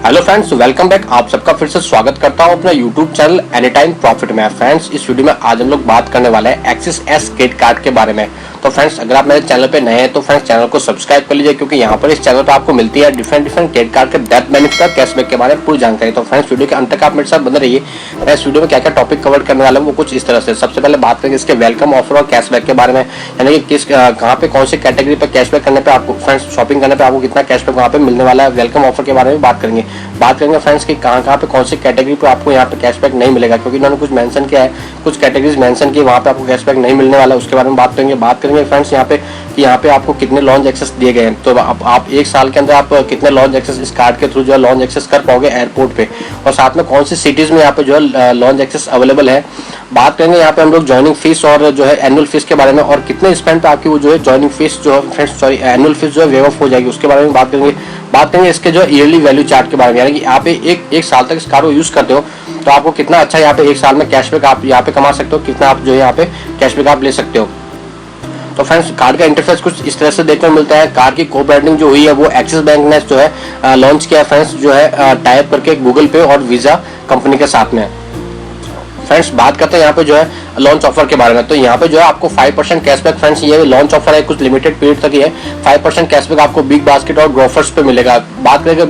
Hello friends, welcome back. आप सबका फिर से स्वागत करता हूं अपना YouTube channel any time profit में। फ्रेंड्स, इस वीडियो में आज हम लोग बात करने वाले हैं एक्सिस एस क्रेडिट कार्ड के बारे में। तो फ्रेंड्स, अगर आप मेरे चैनल पे नए हैं तो फ्रेंड्स चैनल को सब्सक्राइब कर लीजिए, क्योंकि यहाँ पर इस चैनल पर आपको मिलती है डिफरेंट क्रेडिट कार्ड के डेप्थ बेनिफिट का कैशबैक के बारे में पूरी जानकारी। तो फ्रेंड्स, वीडियो के अंत तक आप मेरे साथ बने रहिए। मैं इस वीडियो में क्या क्या टॉपिक कवर करने वाला हूँ वो कुछ इस तरह से। सबसे पहले बात करेंगे इसके वेलकम ऑफर और कैशबैक के बारे में, यानी कि किस कहाँ पे कौन सी कैटेगरी पर कैशबैक करने पर आपको फ्रेंड्स शॉपिंग करने पर आपको कितना कैशबैक वहाँ पे मिलने वाला है। वेलकम ऑफर के बारे में बात करेंगे फ्रेंड्स कि कहाँ पे कौन सी कैटेगरी पे आपको यहाँ पे कैशबैक नहीं मिलेगा, क्योंकि इन्होंने कुछ मेंशन किया है, कुछ कैटेगरीज मेंशन की वहाँ पे आपको कैशबैक नहीं मिलने वाला है। उसके बारे में बात करेंगे फ्रेंड्स यहाँ पे कि यहाँ पे आपको कितने लॉन्च एक्सेस दिए गए हैं। तो आप एक साल के अंदर आप कितने लॉन्च एक्सेस इस कार्ड के थ्रू जो है लॉन्च एक्सेस कर पाओगे एयरपोर्ट पे, और साथ में कौन सी सिटीज में यहाँ पे जो है लॉन्च एक्सेस अवेलेबल है। बात करेंगे यहाँ पे हम लोग ज्वाइनिंग फीस और जो है एनुअल फीस के बारे में, और कितने स्पेंड पे आपकी वो जो है ज्वाइनिंग फीस जो है फ्रेंड्स एनुअल फीस जो है वेव ऑफ हो जाएगी, उसके बारे में बात करेंगे इसके जो ईयरली वैल्यू चार्ट के बारे में, यानी कि आप एक साल तक इस कार्ड को यूज करते हो तो आपको कितना अच्छा यहाँ पे एक साल में कैशबैक आप यहाँ पे कमा सकते हो, कितना आप जो है यहाँ पे कैशबैक आप ले सकते हो। तो फ्रेंड्स, कार्ड का इंटरफेस कुछ इस तरह से देखने को मिलता है। कार्ड की को ब्रांडिंग जो हुई है वो एक्सिस बैंक ने जो है लॉन्च किया फ्रेंड्स, जो है टाई अप करके गूगल पे और वीजा कंपनी के साथ में। फ्रेंड्स, बात करते हैं यहाँ पे जो है लॉन्च ऑफर के बारे में। तो यहाँ पे जो है आपको 5% कैशबैक फ्रेंड्स, ये लॉन्च ऑफर है, कुछ लिमिटेड पीरियड तक ही है। 5% कैशबैक आपको बिग बास्केट और ग्रोफर्स पे मिलेगा। बात करेंगे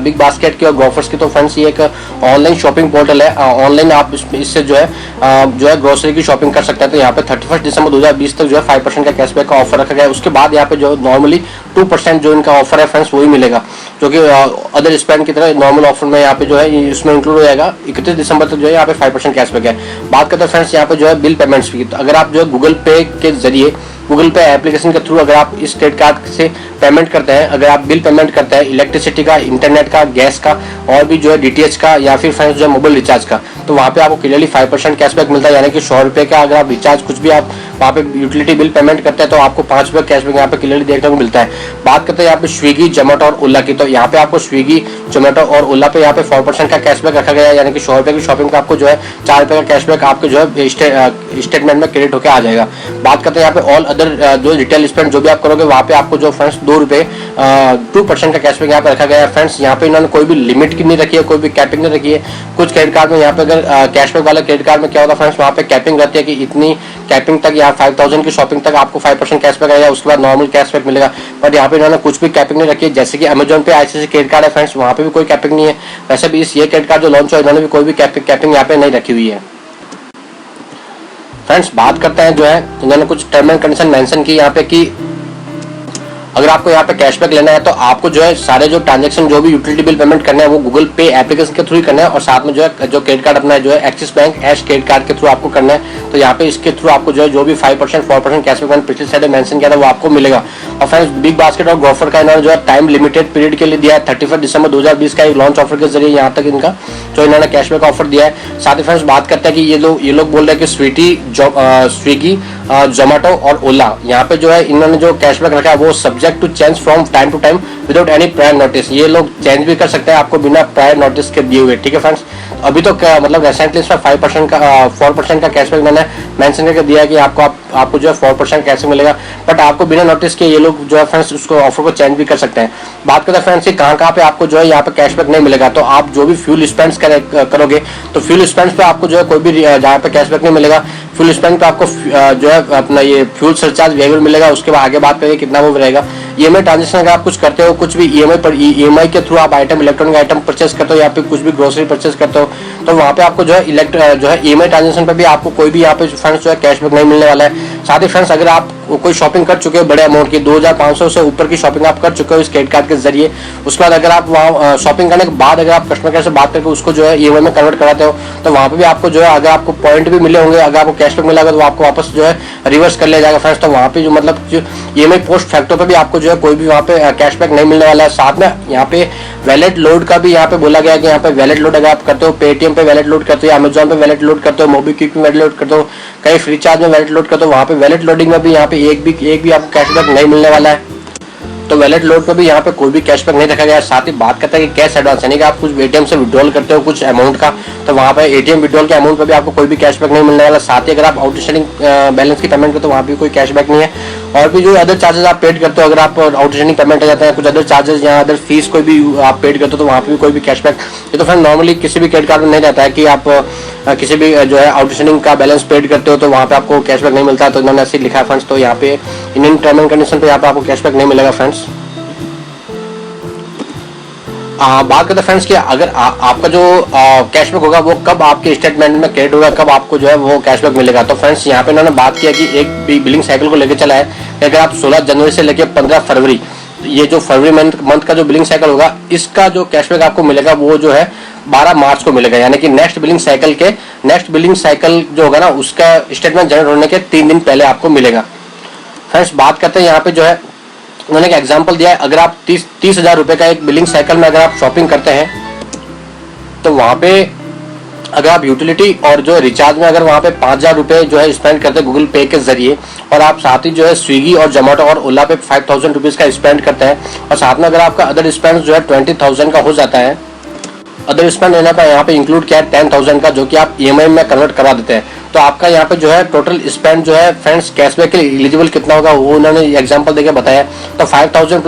बिग बास्केट की और ग्रोफर्स की, तो फ्रेंड्स ये एक ऑनलाइन शॉपिंग पोर्टल है। ऑनलाइन आप इससे जो है ग्रोसरी की शॉपिंग कर सकते हैं। तो यहाँ पे 31 दिसंबर 2020 तक जो है 5% का कैशबैक का ऑफर रखा गया है। उसके बाद यहाँ पे जो नॉर्मली 2% जो इनका ऑफर है फ्रेंड्स वही मिलेगा, जो कि अदर स्पेंड की तरह नॉर्मल ऑफर में यहाँ पे जो है इसमें इंक्लूड हो जाएगा। 31 दिसंबर तक जो है यहाँ पे 5% कैशबैक है। बात करते हैं फ्रेंड्स यहाँ पे जो है बिल पेमेंट्स की। तो अगर आप जो है गूगल पे के जरिए, गूगल पे एप्लीकेशन के थ्रू अगर आप इस क्रेडिट कार्ड से पेमेंट करते हैं, अगर आप बिल पेमेंट करते हैं इलेक्ट्रिसिटी का, इंटरनेट का, गैस का और भी जो है डीटीएच का, या फिर फ्रेंड्स जो है मोबाइल रिचार्ज का, तो वहाँ पे आपको क्लियरली 5% कैशबैक मिलता है। यानी कि 100 रुपये का अगर आप रिचार्ज कुछ भी आप वहाँ पे यूटिलिटी बिल पेमेंट करते हैं तो आपको 5 रुपये कैशबैक यहाँ पे क्लियरली देखने को मिलता है। बात करते हैं यहाँ पे स्विगी, जोमेटो और ओला की। तो यहाँ पे आपको स्विगी, जोमेटो और ओला पे यहाँ पे 4% का कैशबैक रखा गया है, यानी कि 100 रुपये की शॉपिंग का आपको जो है 4 रुपये का कैशबैक आपके जो है स्टेटमेंट में क्रेडिट होकर आ जाएगा। बात करते हैं यहाँ पे ऑल अदर जो रिटेल स्पेंड जो भी आप करोगे वहाँ पे आपको जो फ्रेंड्स 2% का कैशबैक यहाँ पे रखा गया है। फ्रेंड्स, यहाँ पे इन्होंने कोई भी लिमिट की नहीं रखी है, कोई भी कैपिंग नहीं रखी है। कुछ क्रेडिट कार्ड में यहाँ पे अगर कैशबैक वाले क्रेडिट कार्ड में क्या होता है फ्रेंड्स, वहाँ पे कैपिंग रहती है कि इतनी कैपिंग तक या 5000 की शॉपिंग तक आपको 5% कैशबैक आएगा, उसके बाद नॉर्मल कैशबैक मिलेगा। बट यहाँ पे इन्होंने कुछ भी कैपिंग नहीं रखी है। जैसे कि अमेजोन पे आईसीआईसीआई क्रेडिट कार्ड है फ्रेंड्स, वहाँ पे भी कोई कैपिंग नहीं है। वैसे भी इस ये क्रेडिट कार्ड जो लॉन्च हुआ इन्होंने भी कोई भी कैपिंग यहाँ पे नहीं रखी हुई है। फ्रेंड्स, बात करते हैं जो है इन्होंने कुछ टर्म एंड कंडीशन मेंशन की यहाँ पे कि अगर आपको यहाँ पे कैशबैक लेना है तो आपको जो है सारे जो ट्रांजैक्शन जो भी यूटिलिटी बिल पेमेंट करने हैं वो गूगल पे एप्लीकेशन के थ्रू ही करना है, और साथ में जो है जो क्रेडिट कार्ड अपना है जो है एक्सिस बैंक एश क्रेडिट कार्ड के थ्रू आपको करना है। तो यहाँ पे इसके थ्रू आपको जो है जो भी 5% 4% कैशबैक मैंने पिछले साइड मेंशन किया था वो आपको मिलेगा। और फ्रेंड्स, बिग बास्केट और ग्रोफर का इन्होंने जो है टाइम लिमिटेड पीरियड के लिए दिया है। 31 दिसंबर 2020 का एक लॉन्च ऑफर के जरिए यहाँ तक इनका जो इन्होंने कैशबैक ऑफर दिया है। साथ ही फ्रेंड्स बात करते हैं कि ये लोग बोल रहे हैं कि स्विगी, जोमेटो और ओला यहाँ पे जो है इन्होंने जो कैशबैक रखा है वो subject to change from time to time without any prior notice. ये लोग चेंज भी कर सकते हैं आपको बिना प्रायर नोटिस के दिए हुए, ठीक है फ्रेंड्स। अभी तो मतलब रिसेंटली इसमें 4% का कैशबैक मैंने मेंशन करके दिया है कि आपको जो है 4% कैशबैक मिलेगा, बट आपको बिना नोटिस के ये लोग जो है फ्रेंड्स उसको ऑफर को चेंज भी कर सकते हैं। बात करते हैं फ्रेंड्स कि कहाँ पे आपको जो है यहाँ पे कैशबैक नहीं मिलेगा। तो आप जो भी फ्यूल स्पेंड्स करोगे तो फ्यूल स्पेंड्स पे आपको जो है कोई भी जहाँ पे कैशबैक नहीं मिलेगा। फ्यूल स्पेंड पे आपको जो है अपना ये फ्यूल सरचार्ज वेरिएबल मिलेगा। उसके बाद आगे बात करेंगे कितना वो रहेगा। ईएमआई ट्रांजेक्शन अगर आप कुछ करते हो, कुछ भी ईएमआई के थ्रू आप इलेक्ट्रॉनिक आइटम परचेस करते हो या फिर कुछ भी ग्रोसरी परचेस करते हो, तो वहाँ पे आपको जो है ईएमआई ट्रांजेक्शन पे भी आपको कोई भी यहाँ पे फ्रेंड्स जो है कैशबैक नहीं मिलने वाला है। साथ ही फ्रेंड्स, अगर आप कोई शॉपिंग कर चुके हो बड़े अमाउंट की 2500 से ऊपर की शॉपिंग आप कर चुके हो इस क्रेडिट कार्ड के जरिए, उसके बाद अगर आप वहाँ शॉपिंग करने के बाद अगर आप कस्टमर केयर से बात करके उसको जो है ईएमआई में कन्वर्ट कराते हो तो वहाँ पे भी आपको जो है अगर आपको पॉइंट भी मिले होंगे, अगर आपको कैशबैक मिला तो आपको वापस जो है रिवर्स कर लिया जाएगा फ्रेंड्स। तो वहाँ पे जो मतलब जो ईएमआई पोस्ट फैक्टर पे भी आपको जो है कोई भी वहाँ पे कैशबैक नहीं मिलने वाला है। साथ में यहाँ पे वैलेट लोड का भी यहाँ पे बोला गया कि यहाँ पे वैलेट लोड अगर आप करते हो, पेटीएम पे वैलेट लोड करते हो, अमेजॉन पे वैलेट लोड करते हो, मोबीक्विक में वैलेट लोड करते हो, कहीं फ्री चार्ज में वैलेट लोड करते हो, वहाँ पे वैलेट लोडिंग में भी यहाँ पे एक भी आपको कैशबैक नहीं मिलने वाला है। तो वैलेट लोड पे भी यहाँ पे कोई भी कैशबैक नहीं रखा गया है। साथ ही बात करते हैं कि कैश एडवांस, यानी कि आप कुछ एटीएम से विड्रॉल करते हो कुछ अमाउंट का, तो वहाँ पे एटीएम विड्रॉल के अमाउंट पे भी आपको कोई भी कैशबैक नहीं मिलने वाला। साथ ही अगर आप आउटस्टैंडिंग बैलेंस की पेमेंट करते हो, वहाँ भी कोई कैशबैक नहीं है। और भी जो अदर चार्जेस आप पेड करते हो, अगर आप आउटस्टैंडिंग पेमेंट हो जाता है, कुछ अदर चार्जेस या अदर फीस कोई भी आप पेड करते हो, तो वहाँ पे भी कोई भी कैशबैक, ये तो फ्रेंड नॉर्मली किसी भी क्रेडिट कार्ड में नहीं रहता है कि आप किसी भी जो है आउटस्टैंडिंग का बैलेंस पेड करते हो तो वहाँ पे आपको कैशबैक नहीं मिलता है। तो इन्होंने ऐसे लिखा है फ्रेंड्स। तो यहाँ पे इंडियन टर्म एंड कंडीशन पे यहाँ पे आपको कैशबैक नहीं मिलेगा फ्रेंड्स। बात करते हैं फ्रेंड्स कि अगर आपका जो कैशबैक होगा वो कब आपके स्टेटमेंट में क्रेडिट होगा, कब आपको जो है वो कैशबैक मिलेगा। तो फ्रेंड्स यहाँ पे इन्होंने बात किया कि एक बिलिंग साइकिल को लेकर चला है कि अगर आप 16 जनवरी से लेकर 15 फरवरी, ये जो फरवरी मंथ का जो बिलिंग साइकिल होगा, इसका जो कैशबैक आपको मिलेगा वो जो है 12 मार्च को मिलेगा। यानी कि नेक्स्ट बिलिंग साइकिल जो होगा ना, उसका स्टेटमेंट जनरेट होने के 3 दिन पहले आपको मिलेगा। फ्रेंड्स बात करते हैं यहाँ पे जो है, उन्होंने एक एग्जांपल दिया है। अगर आप 30,000 रुपए का एक बिलिंग साइकिल में अगर आप शॉपिंग करते हैं, तो वहां पे अगर आप यूटिलिटी और जो है रिचार्ज में अगर वहां पे 5,000 रुपए जो है स्पेंड करते हैं गूगल पे के जरिए, और आप साथ ही जो है स्विगी और जोमेटो और ओला पे 5,000 रुपीज का स्पेंड करते हैं, और साथ में अगर आपका अदर स्पेंड जो है 20,000 का हो जाता है, अदर स्पेंड लेना पे यहाँ पे इंक्लूड किया है 10,000 का, जो कि आप ईएमआई में कन्वर्ट करा देते हैं, तो आपका यहाँ पे जो है टोटल स्पेंड जो है फ्रेंड्स कैशबैक के लिए एलिजिबल कितना होगा वो उन्होंने एग्जांपल देके बताया। तो 5,000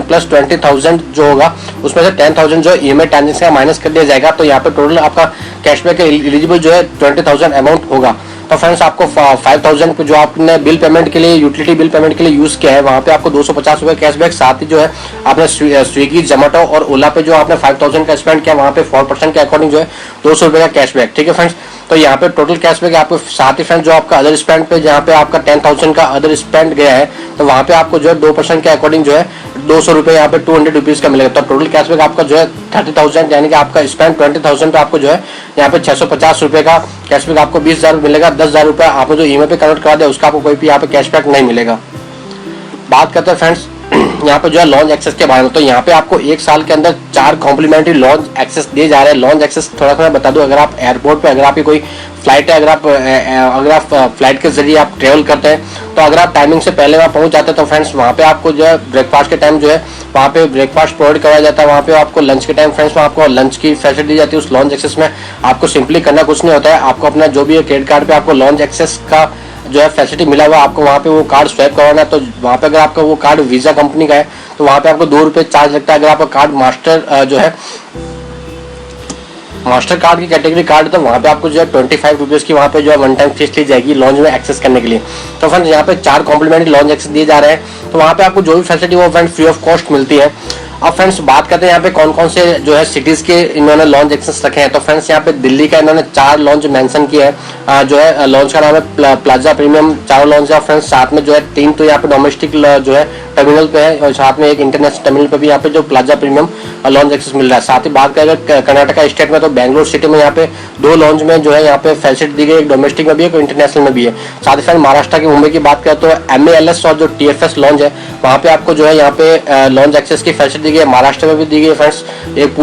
प्लस 20,000 जो होगा उसमें से 10,000 जो ईएमआई ट्रांजेक्शन का माइनस कर दिया जाएगा। तो यहाँ पे टोटल आपका कैशबैक एलिजिबल जो है 20,000 अमाउंट होगा। तो फ्रेंड्स आपको 5,000 पे जो आपने बिल पेमेंट के लिए, यूटिलिटी बिल पेमेंट के लिए यूज किया है, वहाँ पे आपको 250 रुपए कैशबैक, साथ ही जो है आपने स्विगी जोमेटो और ओला पे जो आपने 5,000 का स्पेंड किया, वहाँ पे 4% के अकॉर्डिंग जो है 200 रुपए का कैशबैक। ठीक है फ्रेंड्स, तो यहाँ पे टोटल कैशबैक आपको, साथ ही फ्रेंड्स जो आपका अदर स्पेंड पे जहाँ पे आपका 10,000 का अदर स्पेंड गया है, तो वहाँ पे आपको जो है 2% के अकॉर्डिंग जो है 200 रुपए, यहाँ पे 200 रुपीज का मिलेगा। तो टोटल कैशबैक आपका जो है 30,000, यानी कि आपका स्पेंड 20,000 पे आपको जो है यहाँ पे 650 रुपए का कैशबैक आपको 20,000 मिलेगा। 10,000 रुपए आपने जो ईएमआई पे कन्वर्ट करा दिया उसका आपको कोई भी यहाँ पे कैशबैक नहीं मिलेगा। बात करते हैं फ्रेंड्स यहाँ पे जो है लॉन्च एक्सेस के बारे में। तो यहाँ पे आपको 1 साल के अंदर 4 कॉम्प्लीमेंट्री लॉन्च एक्सेस दिए जा रहे हैं। लॉन्च एक्सेस थोड़ा सा मैं बता दूं, अगर आप एयरपोर्ट पे, अगर आपकी कोई फ्लाइट है, अगर आप फ्लाइट के जरिए आप ट्रेवल करते हैं, तो अगर आप टाइमिंग से पहले वहाँ पहुँच जाते हैं, तो फ्रेंड्स वहाँ पे आपको जो है ब्रेकफास्ट के टाइम जो है वहाँ पे ब्रेकफास्ट प्रोवाइड कराया जाता है। वहाँ पे आपको लंच के टाइम फ्रेंड्स आपको लंच की फैसिलिटी दी जाती है। उस लॉन्च एक्सेस में आपको सिंपली करना कुछ नहीं होता है, आपको अपना जो भी है क्रेडिट कार्ड पे आपको लॉन्च एक्सेस का जो है फैसिलिटी मिला हुआ, आपको वहाँ पे वो कार्ड स्वैप करवाना है। तो वहाँ पे अगर आपका वो कार्ड वीजा कंपनी का है, तो वहाँ पे आपको 2 रुपए चार्ज लगता है। अगर आपका कार्ड मास्टर जो है मास्टर कार्ड की कैटेगरी कार्ड, तो वहाँ पे आपको जो है 25 रुपीज की वहाँ पे जो है वन टाइम फीस ली जाएगी लॉन्च में एक्सेस करने के लिए। तो फ्रेंड्स यहाँ पे 4 कॉम्प्लीमेंट्री लॉन्च एक्सेस दिए जा रहे हैं, तो वहाँ पे आपको जो भी फैसिलिटी वो फ्रेंड्स फ्री ऑफ कॉस्ट मिलती है। अब फ्रेंड्स बात करते हैं यहाँ पे कौन कौन से जो है सिटीज के इन्होंने लॉन्च एक्सेस रखे हैं। तो फ्रेंड्स यहाँ पे दिल्ली का इन्होंने 4 लॉन्च मेंशन किया है, जो है लॉन्च का नाम है प्लाजा प्रीमियम, 4 लॉन्च है फ्रेंड्स। साथ में जो है 3 तो यहाँ पे डोमेस्टिक जो है टर्मिनल पे है, और साथ में एक इंटरनेशनल टर्मिनल पे भी यहाँ पे जो प्लाजा प्रीमियम लॉन्च एक्सेस मिल रहा है। साथ ही बात करें कर्नाटका स्टेट में, तो बेंगलोर सिटी में यहाँ पे 2 लॉन्च में जो है यहाँ पे फैसिलिटी दी गई, एक डोमेस्टिक में भी है, एक इंटरनेशनल में भी है। साथ ही फ्रेंड महाराष्ट्र की मुंबई की बात करें तो MALS और जो TFS लॉन्च है, वहाँ पे आपको जो है यहाँ पे लॉन्च एक्सेस की फैसिलिटी दी गई है। महाराष्ट्र में भी दी गई है फ्रेंड्स, एक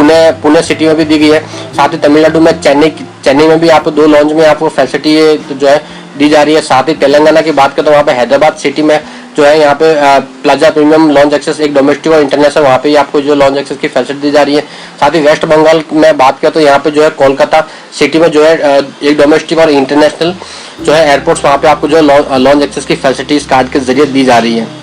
पुणे सिटी में भी दी गई है। साथ ही तमिलनाडु में चेन्नई में भी आपको 2 लॉन्च में आपको फैसिलिटी जो है दी जा रही है। साथ ही तेलंगाना की बात करें तो वहाँ पे हैदराबाद सिटी में जो है यहाँ पे प्लाजा प्रीमियम लॉन्च एक्सेस, एक डोमेस्टिक और इंटरनेशनल, वहाँ पे आपको जो लॉन्च एक्सेस की फैसिलिटी दी जा रही है। साथ ही वेस्ट बंगाल में बात करें तो यहाँ पे जो है कोलकाता सिटी में जो है एक डोमेस्टिक और इंटरनेशनल जो है एयरपोर्ट्स, वहाँ पे आपको जो लॉन्च एक्सेस की फैसिलिटी इस कार्ड के जरिए दी जा रही है।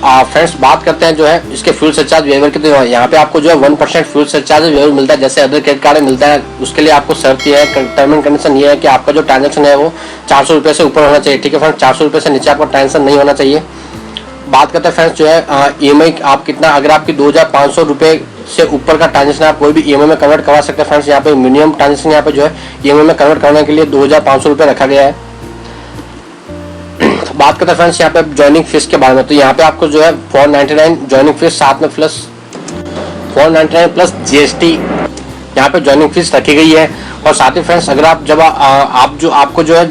फ्रेंड्स बात करते हैं जो है इसके फ्यूल सरचार्ज वेवर के, तो यहाँ पे आपको जो है 1% फ्यूल सरचार्ज वेवर मिलता है, जैसे अदर क्रेडिट कार्ड में मिलता है। उसके लिए आपको शर्त ये है, टर्म एंड कंडीशन ये है कि आपका जो ट्रांजेक्शन है वो 400 रुपये से ऊपर होना चाहिए। ठीक है फ्रेंड्स, 400 रुपये से नीचे आपका ट्रांजेक्शन नहीं होना चाहिए। बात करते हैं फ्रेंड्स जो है EMI आप कितना, अगर आपकी 2,500 रुपये से ऊपर का ट्रांजेक्शन आप कोई भी EMI में कन्वर्ट करवा सकते हैं। फ्रेंड्स यहाँ पे मिनिमम ट्रांजेक्शन यहाँ पे जो है EMI में कन्वर्ट करने के लिए 2,500 रुपये रखा गया है। बात करते हैं फ्रेंड्स यहाँ पे ज्वाइनिंग फीस के बारे में, तो यहाँ पे आपको जो है 499 ज्वाइनिंग फीस, साथ में प्लस 499 प्लस GST यहाँ पे ज्वाइनिंग फीस रखी गई है। और साथ ही फ्रेंड्स अगर आप जब आपको जो है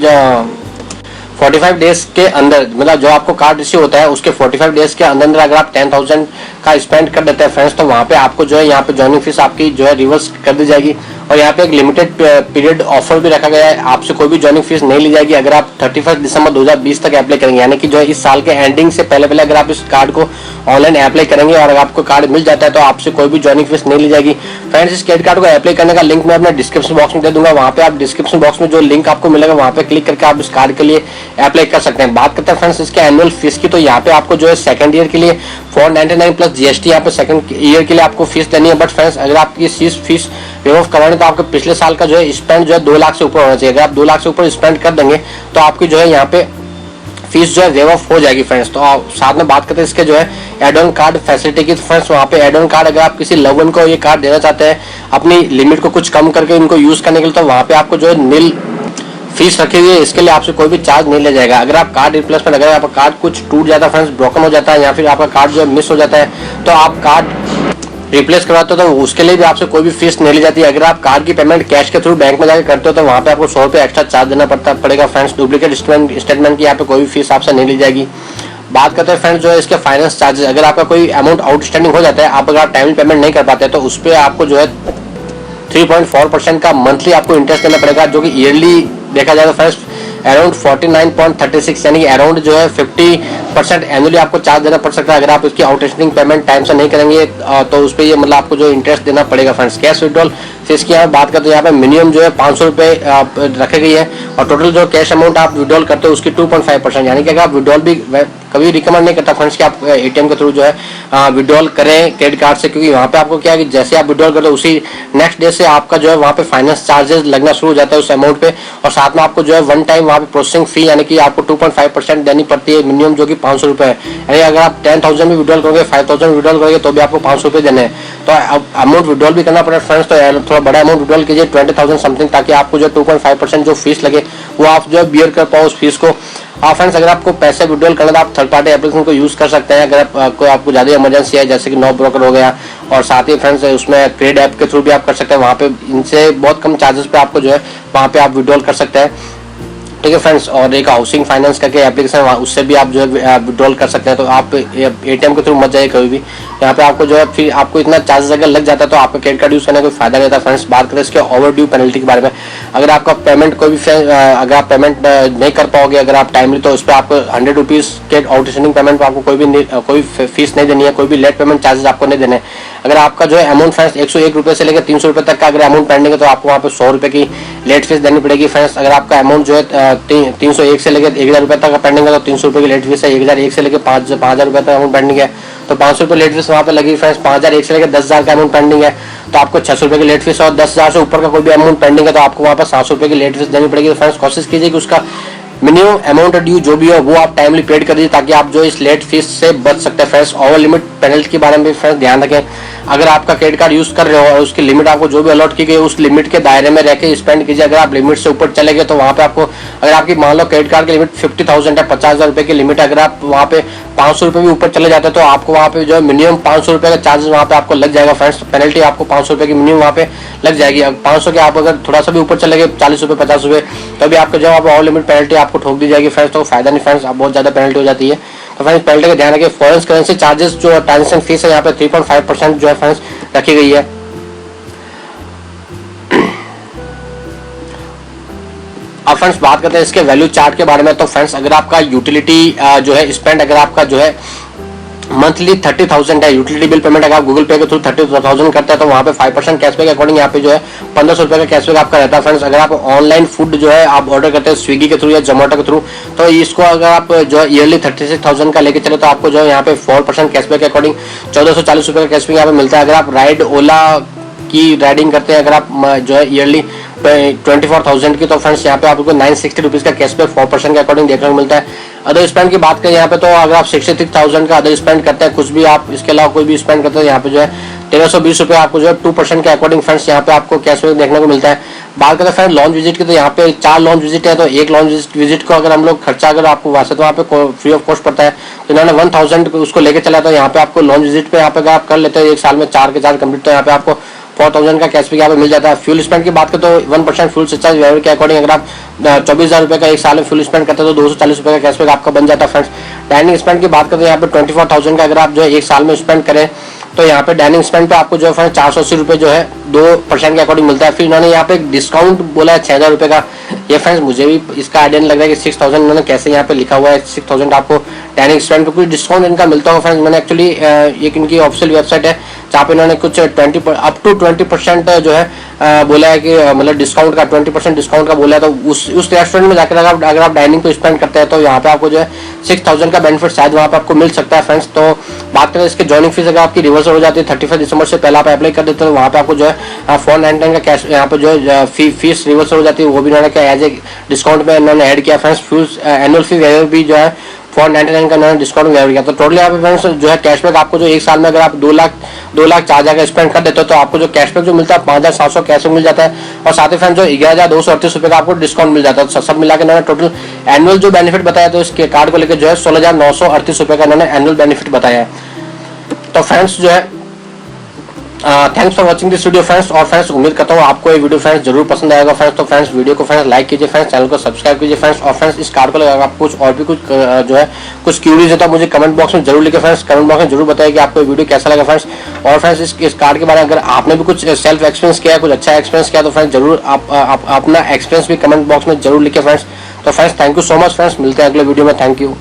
45 डेज के अंदर, मतलब जो आपको कार्ड रिसीव होता है उसके 45 डेज के अंदर अगर आप 10,000 का स्पेंड कर देते हैं फ्रेंड्स, तो वहाँ पे आपको जो है यहाँ पे ज्वाइनिंग फीस आपकी जो है रिवर्स कर दी जाएगी। और यहाँ पे एक लिमिटेड पीरियड ऑफर भी रखा गया है, आपसे कोई भी ज्वाइनिंग फीस नहीं ली जाएगी अगर आप 31 दिसंबर 2020 तक अप्लाई करेंगे, यानी कि जो है इस साल के एंडिंग से पहले अगर आप इस कार्ड को ऑनलाइन अप्लाई करेंगे और अगर आपको कार्ड मिल जाता है तो आपसे कोई भी ज्वाइनिंग फीस नहीं ली जाएगी। फ्रेंड्स, इस क्रेडिट कार्ड को अप्लाई करने का लिंक मैं अपने डिस्क्रिप्शन बॉक्स में दे दूंगा, वहाँ पे आप डिस्क्रिप्शन बॉक्स में जो लिंक आपको मिलेगा वहाँ पे क्लिक करके आप इस कार्ड के लिए अप्लाई कर सकते हैं। बात करते हैं फ्रेंड्स इसके एनुअल फीस की, तो यहाँ पे आपको जो है सेकंड ईयर के लिए 499 प्लस जीएसटी यहाँ पे सेकंड ईयर के लिए आपको फीस देनी है। बट फ्रेंड्स, अगर आपकी फीस वेव ऑफ करवानी तो आपके पिछले साल का जो है स्पेंड जो है 2 लाख से ऊपर होना चाहिए। अगर आप 2 लाख से ऊपर स्पेंड कर देंगे तो आपकी जो है यहाँ पे फीस जो है वेव ऑफ हो जाएगी फ्रेंड्स। तो साथ में बात करते हैं इसके जो है एड ऑन कार्ड फैसिलिटी की, तो फ्रेंड्स वहाँ पे एड ऑन कार्ड अगर आप किसी लव वन को ये कार्ड देना चाहते हैं अपनी लिमिट को कुछ कम करके इनको यूज करने के लिए, तो वहाँ पे आपको जो है नील फीस रखी हुई है, इसके लिए आपसे कोई भी चार्ज नहीं लिया जाएगा। अगर आप कार्ड रिप्लेसमेंट, अगर आपका कार्ड कुछ टूट जाता है फ्रेंड्स, ब्रोकन हो जाता है या फिर आपका कार्ड जो है मिस हो जाता है, तो आप कार्ड रिप्लेस करवाते हो तो उसके लिए भी आपसे कोई भी फीस नहीं ली जाती है। अगर आप कार्ड की पेमेंट कैश के थ्रू बैंक में जाकर करते हो तो वहाँ पे आपको 100 रुपये एक्स्ट्रा चार्ज देना पड़ेगा फ्रेंड्स। डुप्लीकेट स्टेटमेंट की यहाँ पे कोई भी फीस आपसे नहीं ली जाएगी। बात करते हैं फ्रेंड्स जो है इसके फाइनेंस चार्जेस, अगर आपका कोई अमाउंट आउटस्टैंडिंग हो जाता है, अगर आप टाइमली पेमेंट नहीं कर पाते तो उस पर आपको जो है 3.4% का मंथली आपको इंटरेस्ट देना पड़ेगा, जो कि ईयरली देखा जाए तो फ्रेंड्स अराउंड 49.36 यानी कि अराउंड जो है 50% एनुअली आपको चार्ज देना पड़ सकता है। अगर आप इसकी आउटस्टैंडिंग पेमेंट टाइम से नहीं करेंगे तो उस पर ये मतलब आपको जो इंटरेस्ट देना पड़ेगा फ्रेंड्स। कैश विड्रॉल फीस की यहाँ बात करते हैं, यहाँ पे मिनिमम जो है 500 रुपये रखी गई है और टोटल जो कैश अमाउंट आप विड्रॉल करते हो उसकी 2.5%, यानी कि अगर आप विड्रॉल भी कभी रिकमेंड नहीं करता फ्रेंड्स कि आप एटीएम के थ्रू जो है विड्रॉल करें क्रेडिट कार्ड से, क्योंकि वहाँ पे आपको क्या है कि जैसे आप विड्रॉल करते हो उसी नेक्स्ट डे से आपका जो है वहाँ पे फाइनेंस चार्जेस लगना शुरू हो जाता है उस अमाउंट पे, और साथ में आपको जो है वन टाइम वहाँ पे प्रोसेसिंग फी यानी कि आपको 2.5% देनी पड़ती है मिनिमम, जो कि 500 रुपये है। यानी अगर आप 10,000 भी विड्रॉल करोगे, 5,000 विड्रॉल करोगे तो भी आपको 500 रुपये देने हैं। तो अमाउंट विड्रॉल भी करना पड़ेगा फ्रेंड्स, तो थोड़ा बड़ा अमाउंट विड्रॉल कीजिए 20,000 समथिंग, ताकि आपको जो 2.5% जो फीस लगे वो आप जो है बियर कर पाओ उस फीस को। फ्रेंड्स, अगर आपको पैसे विड्रॉल करना तो आप थर्ड पार्टी एप्लीकेशन को यूज कर सकते हैं। अगर आपको ज्यादा इमरजेंसी है जैसे कि नो ब्रोकर हो गया, और साथ ही फ्रेंड्स उसमें क्रेड ऐप के थ्रू भी आप कर सकते हैं, वहाँ पे इनसे बहुत कम चार्जेस पे आपको जो है वहाँ पे आप विड्रॉल कर सकते हैं। ठीक है फ्रेंड्स, और एक हाउसिंग फाइनेंस करके एप्लीकेशन है उससे भी आप जो है विड्रॉल कर सकते हैं। तो आप एटीएम के थ्रू मत जाइए कभी भी, यहाँ पे आपको जो है फिर आपको इतना चार्जेस अगर लग जाता है तो आपका क्रेडिट कार्ड यूज करने का कोई फायदा नहीं होता फ्रेंड्स। बात करें इसके ओवर ड्यू पेनल्टी के बारे में, अगर आपका पेमेंट कोई भी अगर आप पेमेंट नहीं कर पाओगे अगर आप टाइमली, तो उस पर आपको 100 रुपीज़ के आउटस्टैंडिंग पेमेंट पर आपको कोई फीस नहीं देनी है, कोई भी लेट पेमेंट चार्जेस आपको नहीं देने। अगर आपका जो है अमाउंट फ्रेंड्स 101 रुपये से लेकर 300 रुपये तक का अगर अमाउंट पेंडिंग है तो आपको वहाँ पे 100 रुपये की लेट फीस देनी पड़ेगी फ्रेंड्स। अगर आपका अमाउंट जो है 301 से लेकर 1,000 रुपये तक का पेंडिंग है तो 300 रुपये की लेट फीस है। 1,001 से लेकर 5,000 रुपये तक अमाउंट पेंडिंग है तो 500 रुपये लेट फीस वहाँ पे लगी फ्रेंड्स। 5,001 से लेकर 10,000 का अमाउंट पेंडिंग है तो आपको 600 रुपये की लेट फीस, और 10,000 से ऊपर का कोई भी अमाउंट पेंडिंग है तो आपको वहाँ पर 700 रुपये की लेट फीस देनी पड़ेगी। तो फ्रेंड्स कोशिश कीजिए कि उसका मिनिमम अमाउंट ड्यू जो भी हो वो आप टाइमली पेड कर दीजिए, ताकि आप जो इस लेट फीस से बच सकते हैं फ्रेंड्स। ओवर लिमिट पेनल्टी के बारे में भी फ्रेंड्स ध्यान रखें, अगर आपका क्रेडिट कार्ड यूज कर रहे हो और उसकी लिमिट आपको जो भी अलॉट की गई उस लिमिट के दायरे में रह के स्पेंड कीजिए। अगर आप लिमिट से ऊपर चले गए तो वहाँ पे आपको, अगर आपकी मान लो क्रेडिट कार्ड की लिमिट 50,000 है, 50,000 रुपये की लिमिट, अगर आप वहाँ पे 500 रुपये भी ऊपर चले जाते हैं तो आपको वहाँ पे जो है मिनिमम 500 रुपये का चार्जेस वहाँ पे आपको लग जाएगा फ्रेंड्स। पेनल्टी आपको 500 रुपये की मिनिमम वहाँ पे लग जाएगी। 500 के आप अगर थोड़ा सा भी ऊपर चले गए 40 रुपये 50 रुपये तो भी आपको जो ओवर लिमिट पेनल्टी आपको ठोक दी जाएगी फ्रेंड्स। तो फायदा नहीं फ्रेंड्स, आप बहुत ज्यादा पेनल्टी हो जाती है। तो फ्रेंड्स पेनल्टी का ध्यान रखिए। फॉरेन करेंसी चार्जेस जो ट्रांजेक्शन फीस है यहाँ पे 3.5% जो है फ्रेंड्स रखी गई है। अब फ्रेंड्स बात करते हैं इसके वैल्यू चार्ट के बारे में। तो फ्रेंड्स अगर आपका यूटिलिटी जो है स्पेंड, अगर आपका जो है मंथली 30,000 है यूटिलिटी बिल पेमेंट, अगर आप गूगल पे के थ्रू 30,000 करते हैं तो वहाँ पे 5% कैशबैक अकॉर्डिंग यहाँ पे जो है 1,500 रुपये का कैशबैक आपका रहता है फ्रेंड्स। अगर आप ऑनलाइन फूड जो है आप ऑर्डर करते हैं स्विगी के थ्रू या जोमेटो के थ्रू, तो इसको अगर आप जो है ईयरली 36,000 का लेके चले तो आपको जो है यहाँ पे 4% कैशबैक के अकॉर्डिंग 1,440 रुपये का कैशबैक यहाँ पे मिलता है। अगर आप राइड ओला की राइडिंग करते हैं, अगर आप जो है ईयरली 24,000 की, तो फ्रेंड्स यहाँ पे आपको 960 रुपीज़ का कैशबैक 4% के अकॉर्डिंग देखने को मिलता है। अदर स्पेंड की बात करें यहाँ पे, तो अगर आप 66,000 का अदर स्पेंड करते हैं, कुछ भी आप इसके अलावा कोई भी स्पेंड करते हैं, यहाँ पे जो है 1,320 रुपये आपको जो है 2% के अकॉर्डिंग फ्रेंड्स यहाँ पे आपको कैशबैक देखने को मिलता है। बात करते हैं फ्रेंड लॉन्च विजिट की, तो यहाँ पे 4 लॉन्च विजिट है, तो एक लॉन्च विजिट को अगर हम लोग खर्चा अगर आपको वहाँ से तो वहाँ पे फ्री ऑफ कॉस्ट पड़ता है, तो इन्होंने 1,000 उसको लेके चला, तो यहाँ पे आपको लॉन्च विजिट पे यहाँ पे अगर आप कर लेते हैं एक साल में 4 के 4 कंप्लीट, तो यहाँ पे आपको 4,000 का कैशबैक यहाँ पे मिल जाता है। फ्यूल स्पेंड की बात करें तो 1% फ्यूल सरचार्ज वेरिएबल के अकॉर्डिंग अगर आप 24,000 रुपये का एक साल में फ्यूल स्पेंड करते हैं तो 240 रुपये का कैशबैक आपका बन जाता है फ्रेंड्स। डाइनिंग स्पेंड की बात करें तो यहाँ पे 24,000 का अगर आप जो है एक साल में स्पेंड करें तो यहाँ पे डाइनिंग स्पेंड पे आपको जो है फ्रेंड्स 480 रुपये जो है 2% के अकॉर्डिंग मिलता है। फिर इन्होंने यहाँ पे एक डिस्काउंट बोला है 6000 रुपये का। ये फ्रेंड्स मुझे भी इसका आइडिया नहीं लग रहा है कि 6000 इन्होंने कैसे यहाँ पे लिखा हुआ है 6000 आपको डाइनिंग स्पेंड पे कुछ डिस्काउंट इनका मिलता होगा फ्रेंड्स। मैंने एक्चुअली एक इनकी ऑफिशियल वेबसाइट है जहाँ पे इन्होंने कुछ 20 to 20% जो है बोला है कि मतलब डिस्काउंट का 20% डिस्काउंट का बोला है। तो उस रेस्टोरेंट में जाकर अगर आप डाइनिंग पे स्पेंड करते हैं तो यहाँ पे आपको जो है 6000 का बेनिफिट शायद वहाँ पे आपको मिल सकता है फ्रेंड्स। तो बात करें इसके ज्वाइनिंग फीस अगर आपकी रिवर्सल हो जाती है 31 दिसंबर से पहले आप अप्लाई कर देते हैं तो वहाँ पे आपको जो है 499 का कैश यहाँ पे जो है फीस रिवर्सल हो जाती है, वो भी इन्होंने क्या एज ए डिस्काउंट में इन्होंने ऐड किया फ्रेंड्स। फ्यूज एनुअल फी भी जो है 499 का इन्होंने डिस्काउंट ऐड किया। तो टोटली यहाँ पे फ्रेंड्स जो है कैशबैक आपको जो एक साल में अगर आप 2 लाख 4,000 का स्पेंड कर देते हो तो आपको जो कैशबैक जो मिलता है 5700 कैश मिल जाता है। और साथ ही फ्रेंड्स जो 11,238 रुपये का आपको डिस्काउंट मिल जाता है। तो सब मिला के इन्होंने टोटल एनुअल जो बेनिफिट बताया तो इसके कार्ड को लेकर जो है 16,938 रुपये का इन्होंने एनुअल बेनिफिट बताया है। तो फ्रेंड्स जो है thanks for watching this video friends. और फ्रेंड्स उम्मीद करता हूँ आपको ये वीडियो फ्रेंड्स जरूर पसंद आएगा फ्रेंड्स। तो फ्रेंड्स वीडियो को फ्रेंड्स लाइक कीजिए फ्रेंड्स, चैनल को सब्सक्राइब कीजिए फ्रेंड्स। और फ्रेंड्स इस कार्ड को लेकर आपको कुछ और भी कुछ जो है कुछ क्यूरीज है तो मुझे कमेंट बॉक्स में जरूर लिखे फ्रेंड्स। कमेंट बॉक्स में जरूर बताइए कि आपको वीडियो कैसा लगा फ्रेंड्स। और फ्रेंड्स इस कार्ड के बारे में अगर आपने भी कुछ सेल्फ एक्सपीरियंस किया, कुछ अच्छा एक्सपीरियंस किया तो फ्रेंड्स जरूर आप अपना एक्सपीरियंस भी कमेंट बॉक्स में जरूर लिखे फ्रेंड्स। तो friends thank you so much friends, मिलते हैं अगले वीडियो में। Thank you.